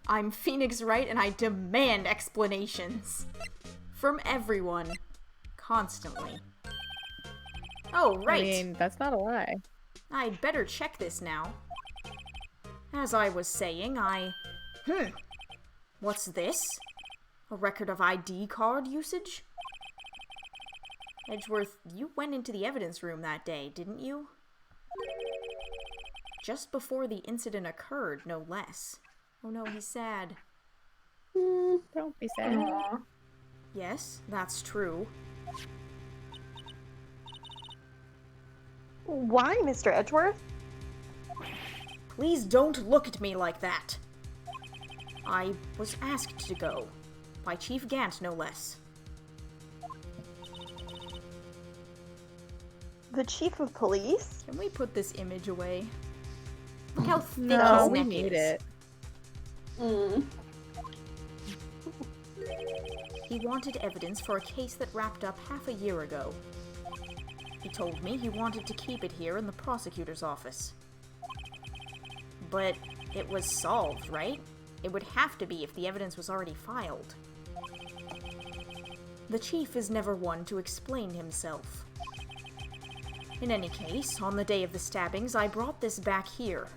I'm Phoenix Wright, and I demand explanations. From everyone. Constantly. Oh, right. I mean, that's not a lie. I'd better check this now. As I was saying, What's this? A record of ID card usage? Edgeworth, you went into the evidence room that day, didn't you? Just before the incident occurred, no less. Oh no, he's sad. Don't be sad. Aww. Yes, that's true. Why, Mr. Edgeworth? Please don't look at me like that. I was asked to go. By Chief Gant, no less. The chief of police? Can we put this image away? Look how thick No, his we neck need is. it. He wanted evidence for a case that wrapped up half a year ago. He told me he wanted to keep it here in the prosecutor's office. But it was solved, right? It would have to be if the evidence was already filed. The chief is never one to explain himself. In any case, on the day of the stabbings, I brought this back here.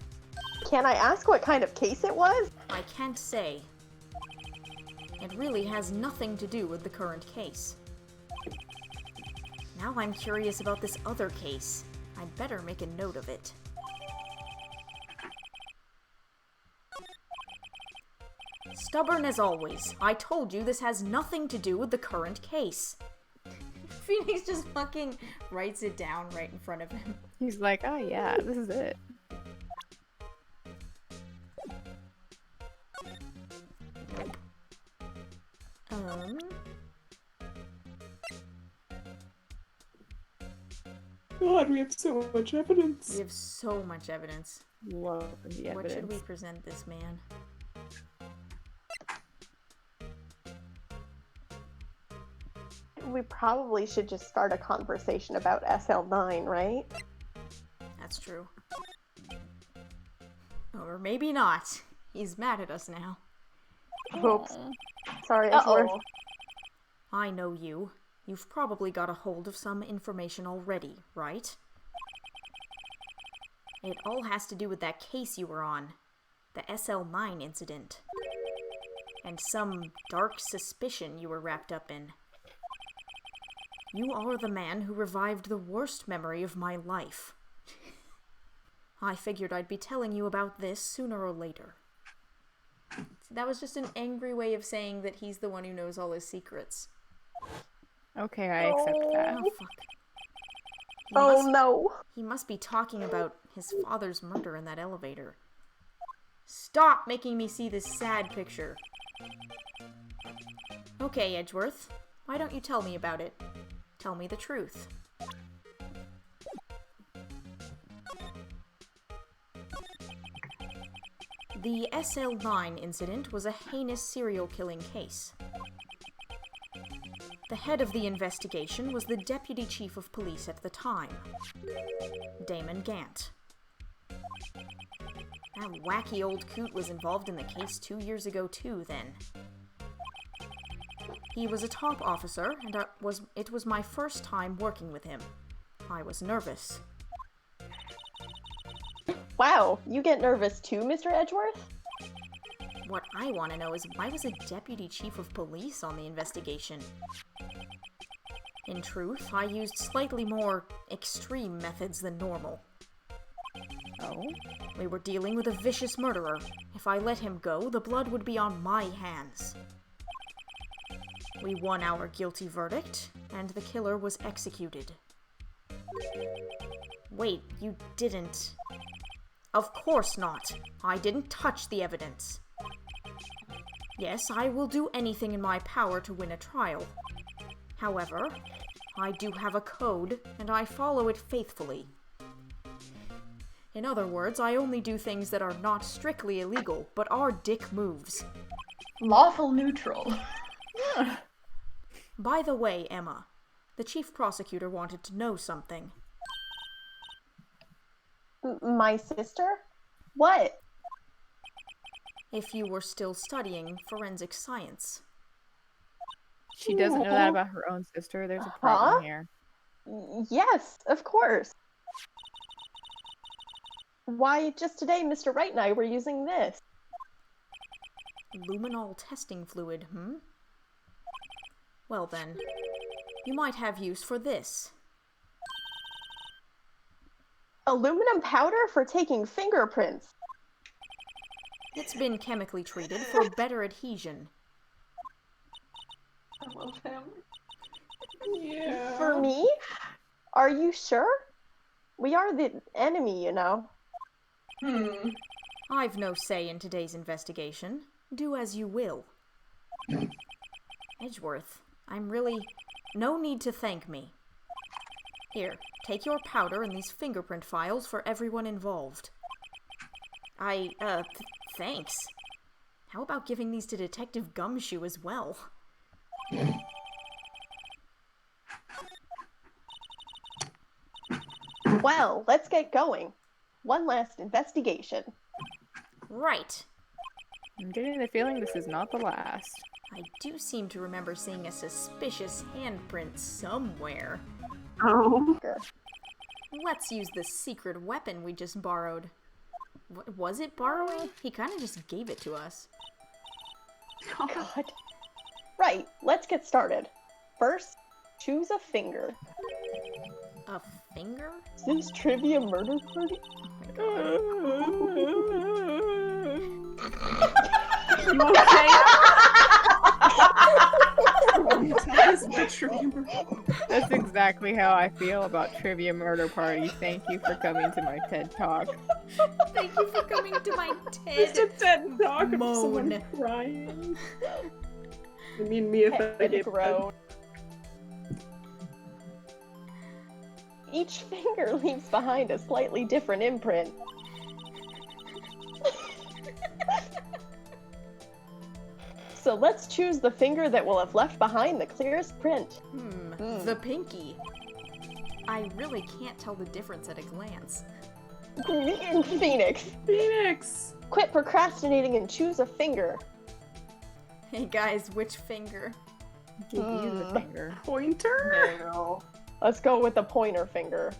Can I ask what kind of case it was? I can't say. It really has nothing to do with the current case. Now I'm curious about this other case. I'd better make a note of it. Stubborn as always. I told you this has nothing to do with the current case. Phoenix just fucking writes it down right in front of him. He's like, oh yeah, this is it. God, we have so much evidence. We have so much evidence. Love the evidence. What should we present this man? We probably should just start a conversation about SL9, right? That's true. Or maybe not. He's mad at us now. Oops. Sorry, Edgeworth. I know you. You've probably got a hold of some information already, right? It all has to do with that case you were on. The SL9 incident. And some dark suspicion you were wrapped up in. You are the man who revived the worst memory of my life. I figured I'd be telling you about this sooner or later. That was just an angry way of saying that he's the one who knows all his secrets. Okay, I accept that. Oh, fuck. No. He must be talking about his father's murder in that elevator. Stop making me see this sad picture. Okay, Edgeworth. Why don't you tell me about it? Tell me the truth. The SL9 incident was a heinous serial killing case. The head of the investigation was the deputy chief of police at the time, Damon Gant. That wacky old coot was involved in the case 2 years ago too, then. He was a top officer, and it was my first time working with him. I was nervous. Wow, you get nervous too, Mr. Edgeworth? What I want to know is why was a deputy chief of police on the investigation? In truth, I used slightly more extreme methods than normal. Oh? We were dealing with a vicious murderer. If I let him go, the blood would be on my hands. We won our guilty verdict, and the killer was executed. Wait, you didn't... Of course not. I didn't touch the evidence. Yes, I will do anything in my power to win a trial. However, I do have a code, and I follow it faithfully. In other words, I only do things that are not strictly illegal, but are dick moves. Lawful neutral. By the way, Emma, the chief prosecutor wanted to know something. My sister? What? if you were still studying forensic science. She doesn't know that about her own sister. There's a problem here. Yes, of course. Why, just today, Mr. Wright and I were using this. Luminol testing fluid, Well then, you might have use for this. Aluminum powder for taking fingerprints. It's been chemically treated for better adhesion. I love him. Yeah. For me? Are you sure? We are the enemy, you know. I've no say in today's investigation. Do as you will. Edgeworth, I'm really... No need to thank me. Here, take your powder and these fingerprint files for everyone involved. Thanks. How about giving these to Detective Gumshoe as well? Well, let's get going. One last investigation. Right. I'm getting the feeling this is not the last. I do seem to remember seeing a suspicious handprint somewhere. Oh. Let's use the secret weapon we just borrowed. Was it borrowing? He kind of just gave it to us. God. Right, let's get started. First, choose a finger. A finger? Is this trivia murder party? You okay? That's exactly how I feel about Trivia Murder Party. Thank you for coming to my TED Talk. Thank you for coming to my Just a TED TED Talk of moan. someone crying. I mean, me if I Head did. groan. Each finger leaves behind a slightly different imprint. So let's choose the finger that will have left behind the clearest print. The pinky. I really can't tell the difference at a glance. Phoenix, Phoenix! quit procrastinating and choose a finger. Hey guys, which finger? Give you the finger. Pointer? No, Let's go with the pointer finger.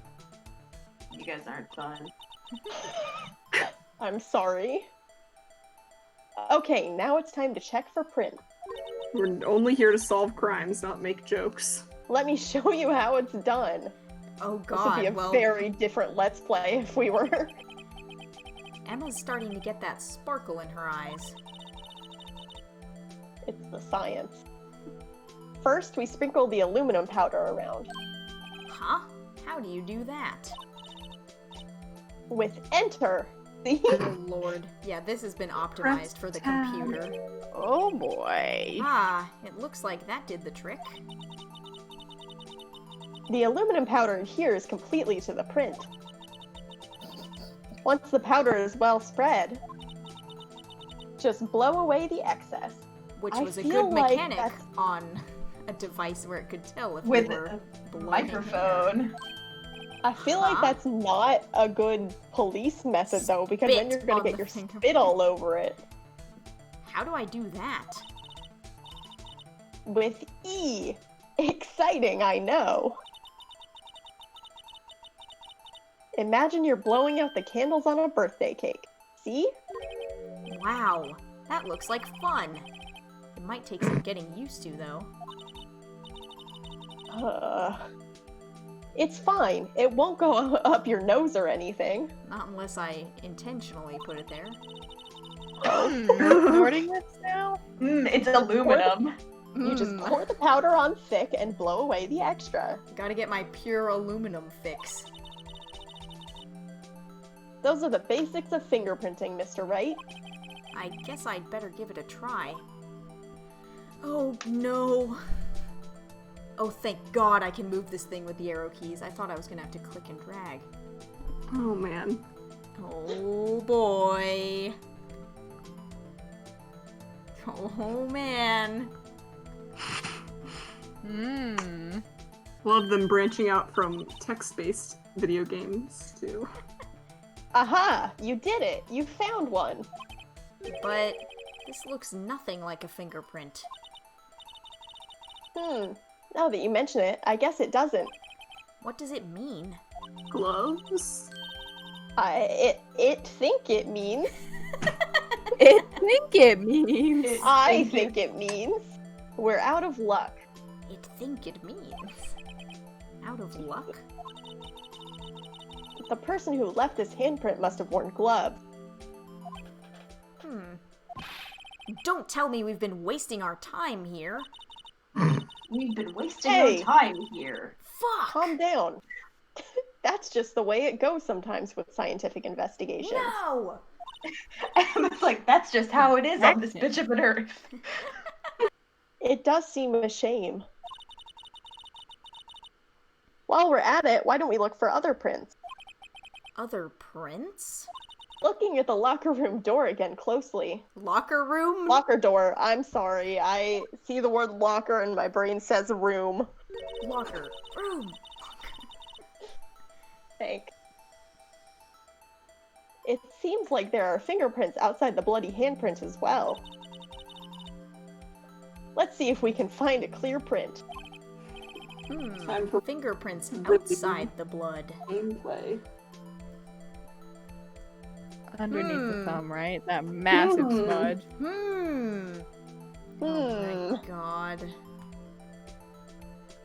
you guys aren't fun. I'm sorry. Okay, now it's time to check for print. We're only here to solve crimes, not make jokes. Let me show you how it's done. Oh This would be god, a well, very different Let's Play if we were. Emma's starting to get that sparkle in her eyes. It's the science. First, we sprinkle the aluminum powder around. Huh? How do you do that? With enter. See? Oh lord. Yeah, this has been optimized for the computer. Oh boy. Ah, it looks like that did the trick. The aluminum powder adheres completely to the print. Once the powder is well spread, just blow away the excess. Which I was a feel good like mechanic that's- on a device where it could tell if With you were a blowing microphone. I feel like Huh? that's not a good police method though, because then Spit you're gonna on get the your finger. spit all over it. How do I do that? With E. Exciting, I know. Imagine you're blowing out the candles on a birthday cake. See? Wow, that looks like fun. It might take some getting used to, though. It's fine. It won't go up your nose or anything. Not unless I intentionally put it there. Recording this now? It's aluminum. You just pour the powder on thick and blow away the extra. Gotta get my pure aluminum fix. Those are the basics of fingerprinting, Mr. Wright. I guess I'd better give it a try. Oh, no. Oh, thank God I can move this thing with the arrow keys. I thought I was gonna have to click and drag. Oh man. Oh, boy. Oh, man. Love them branching out from text-based video games, too. Aha! You did it! You found one! But this looks nothing like a fingerprint. Now that you mention it, I guess it doesn't. What does it mean? Gloves? It think it means. It think it means. I think it means we're out of luck. It think it means. Out of luck? The person who left this handprint must have worn gloves. Don't tell me we've been wasting our time here. We've been wasting Hey. our time here. Fuck! Calm down. That's just the way it goes sometimes with scientific investigations. No! It's like, that's just how it is on this bitch of an earth. It does seem a shame. While we're at it, why don't we look for other prints? Other prints? Looking at the locker room door again closely. Locker room? Locker door, I'm sorry. I see the word locker and my brain says room. Locker room. Thanks. It seems like there are fingerprints outside the bloody handprint as well. Let's see if we can find a clear print. Time for Fingerprints really outside the blood. gameplay. Underneath the thumb, right? That massive smudge. Oh my god.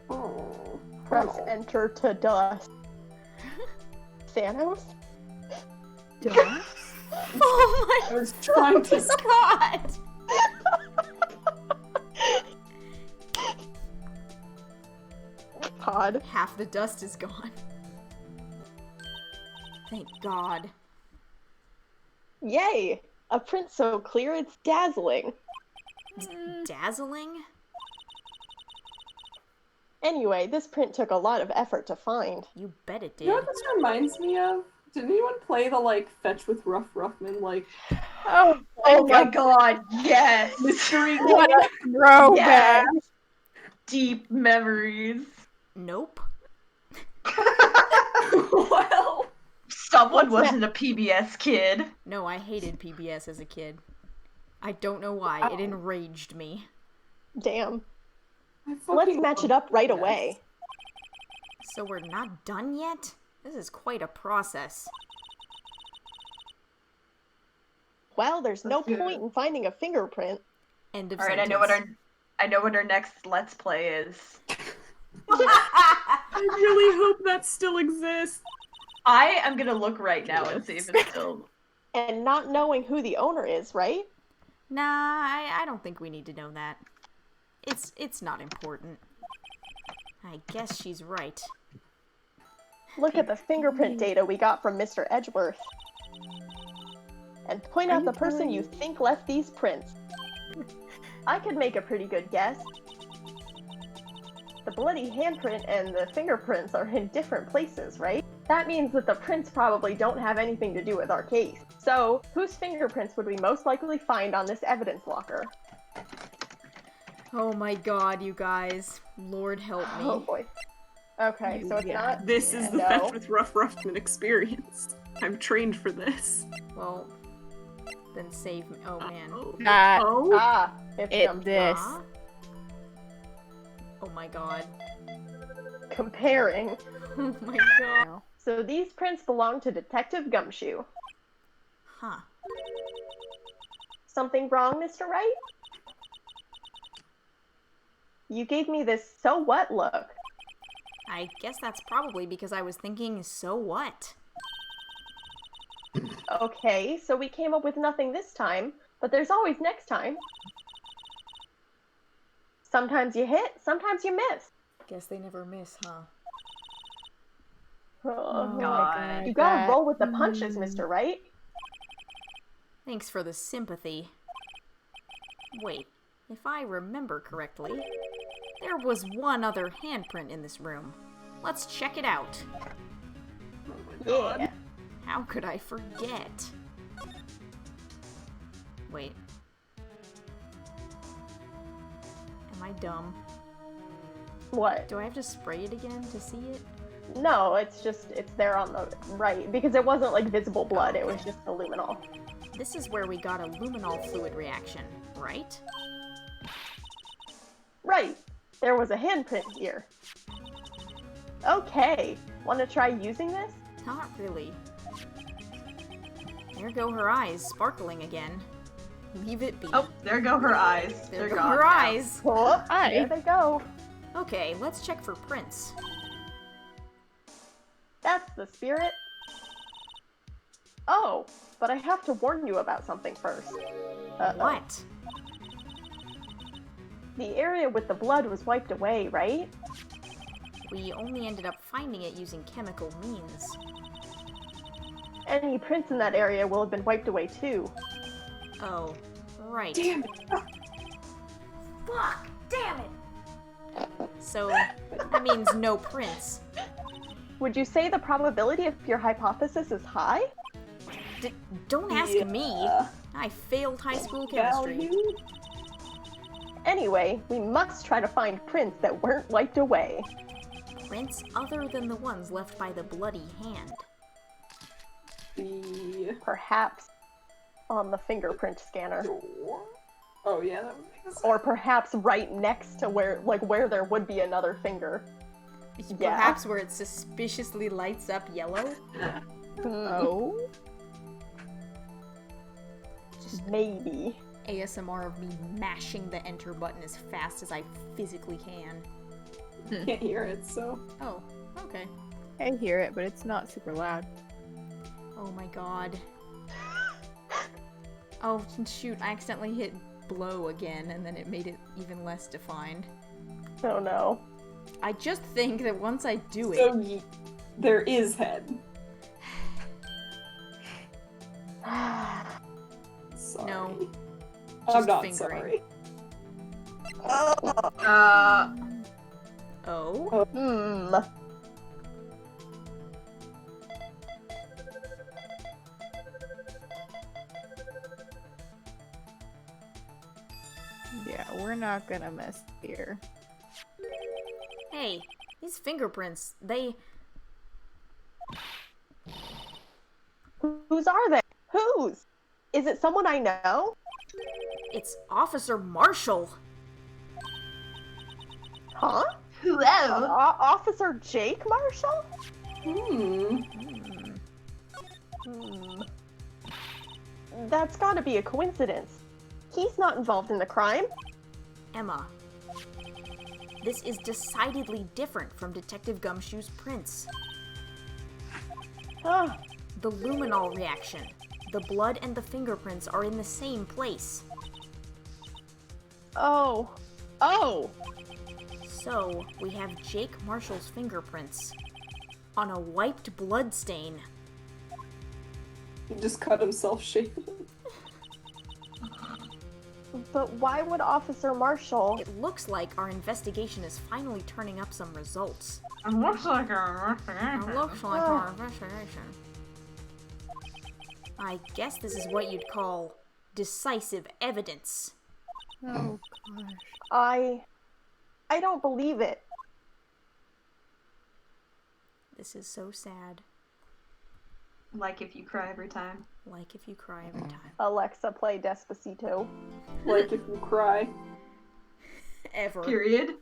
Oh. Press enter to dust. Thanos? Dust? Oh I was trying to. my god! Pod. Half the dust is gone. Thank god. Yay! A print so clear it's dazzling. Dazzling? Anyway, this print took a lot of effort to find. You bet it You know did. what this reminds me of? Did anyone play the like fetch with Rough Ruffman like Oh, Oh my god, yes! mystery? Throwback! Deep memories. Nope. Well, Someone wasn't a PBS kid. No, I hated PBS as a kid. I don't know why. It enraged me. damn. I Let's fucking match it love up right PBS. away. So we're not done yet? This is quite a process. Well, there's no Let's do point it. in finding a fingerprint. End of Alright, I sentence. know what our next Let's Play is. I really hope that still exists. I am gonna look right now and see if it's still. And not knowing who the owner is, right? Nah, I don't think we need to know that. It's not important. I guess she's right. Look at the fingerprint data we got from Mr. Edgeworth. And point out the person you think left these prints. I could make a pretty good guess. The bloody handprint and the fingerprints are in different places, right? That means that the prints probably don't have anything to do with our case. So, whose fingerprints would we most likely find on this evidence locker? Oh my god, you guys. Lord help me. Oh boy. Okay, so it's not... This is the no. fetch with Rough Ruffman experience. I'm trained for this. Well, then save me. Oh man. That Oh, Ah, it's it this. Ah? Oh my god. comparing. Oh my god. So these prints belong to Detective Gumshoe. Huh. Something wrong, Mr. Wright? You gave me this so what look. I guess that's probably because I was thinking, so what? Okay, so we came up with nothing this time, but there's always next time. Sometimes you hit, sometimes you miss. Guess they never miss, huh? Oh, God. you gotta roll with the punches, Mr. Wright. Thanks for the sympathy. Wait, if I remember correctly, there was one other handprint in this room. Let's check it out. Yeah. How could I forget? Wait. Am I dumb? What? Do I have to spray it again to see it? No, it's there on the right, because it wasn't like visible blood, it was just the luminol. This is where we got a luminol fluid reaction, right? Right. There was a handprint here. Okay. Want to try using this? Not really. There go her eyes, sparkling again. Leave it be. Oh, there go her eyes. there They're go gone her now. eyes. Oh, Hi. there they go. Okay, let's check for prints. That's the spirit. Oh, but I have to warn you about something first. Uh-oh. What? The area with the blood was wiped away, right? We only ended up finding it using chemical means. Any prints in that area will have been wiped away too. Oh, right. Damn it. Fuck! Damn it! So, that means no prints. Would you say the probability of your hypothesis is high? Don't ask me. I failed high school chemistry. Anyway, we must try to find prints that weren't wiped away. Prints other than the ones left by the bloody hand. The Perhaps on the fingerprint scanner. door. Oh yeah, that would make sense. Or perhaps right next to where there would be another finger. Yeah. Perhaps where it suspiciously lights up yellow? Oh? Just Maybe. ASMR of me mashing the enter button as fast as I physically can. Can't hear it, so. Oh, okay. I hear it, but it's not super loud. Oh my god. Oh, shoot, I accidentally hit blow again, and then it made it even less defined. Oh no. I just think that once I do it... So there is head. Sorry. No. I'm Just not fingering. sorry. Oh? Hmm. Yeah, we're not gonna mess here. Hey, these fingerprints, they... Whose are they? Whose? Is it someone I know? It's Officer Marshall! Huh? Whoa. Officer Jake Marshall? Hmm. Hmm. That's gotta be a coincidence. He's not involved in the crime. Emma. This is decidedly different from Detective Gumshoe's prints. Ah, The luminol reaction. The blood and the fingerprints are in the same place. oh. Oh! So, we have Jake Marshall's fingerprints on a wiped blood stain. He just cut himself shaving. But why would Officer Marshall... It looks like our investigation is finally turning up some results. It looks like a It looks like our investigation. I guess this is what you'd call decisive evidence. Oh gosh. I don't believe it. This is so sad. Like if you cry every time. Like if you cry every time. Alexa, play Despacito. Like if you cry. Ever. Period.